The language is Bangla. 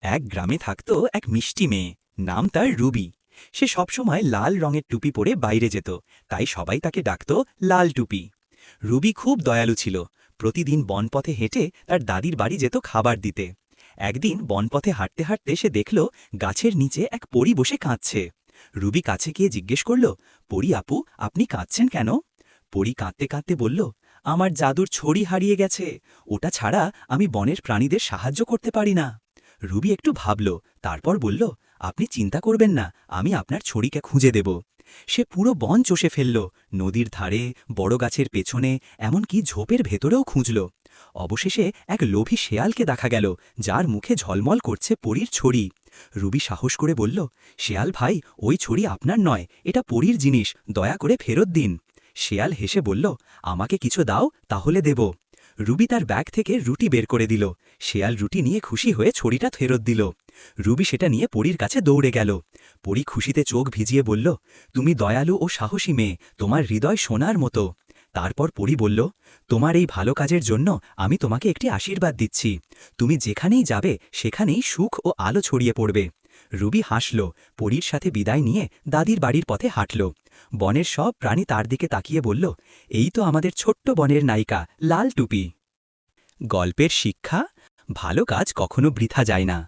এক গ্রামে থাকত এক মিষ্টি মেয়ে। নাম তার রুবি। সে সবসময় লাল রঙের টুপি পরে বাইরে যেত, তাই সবাই তাকে ডাকত লাল টুপি। রুবি খুব দয়ালু ছিল। প্রতিদিন বনপথে হেঁটে তার দাদির বাড়ি যেত খাবার দিতে। একদিন বনপথে হাঁটতে হাঁটতে সে দেখল গাছের নিচে এক পরী বসে কাঁদছে। রুবি কাছে গিয়ে জিজ্ঞেস করল, পরী আপু, আপনি কাঁদছেন কেন? পরী কাঁদতে কাঁদতে বলল, আমার জাদুর ছড়ি হারিয়ে গেছে। ওটা ছাড়া আমি বনের প্রাণীদের সাহায্য করতে পারি না। রুবি একটু ভাবল, তারপর বলল, আপনি চিন্তা করবেন না, আমি আপনার ছড়িকে খুঁজে দেব। সে পুরো বন চষে ফেলল, নদীর ধারে, বড় গাছের পেছনে, এমনকি ঝোপের ভেতরেও খুঁজল। অবশেষে এক লোভী শেয়ালকে দেখা গেল, যার মুখে ঝলমল করছে পরীর ছড়ি। রুবি সাহস করে বলল, শেয়াল ভাই, ওই ছড়ি আপনার নয়, এটা পরীর জিনিস, দয়া করে ফেরত দিন। শেয়াল হেসে বলল, আমাকে কিছু দাও, তাহলে দেব। রুবি তার ব্যাগ থেকে রুটি বের করে দিল। শেয়াল রুটি নিয়ে খুশি হয়ে ছড়িটা ফেরত দিল। রুবি সেটা নিয়ে পরীর কাছে দৌড়ে গেল। পরী খুশিতে চোখ ভিজিয়ে বলল, তুমি দয়ালু ও সাহসী মেয়ে, তোমার হৃদয় সোনার মতো। তারপর পরী বলল, তোমার এই ভালো কাজের জন্য আমি তোমাকে একটি আশীর্বাদ দিচ্ছি। তুমি যেখানেই যাবে সেখানেই সুখ ও আলো ছড়িয়ে পড়বে। রুবি হাসল, পরীর সাথে বিদায় নিয়ে দাদির বাড়ির পথে হাঁটল। বনের সব প্রাণী তার দিকে তাকিয়ে বলল, এই তো আমাদের ছোট্ট বনের নায়িকা লাল টুপি। গল্পের শিক্ষা, ভালো কাজ কখনো বৃথা যায় না।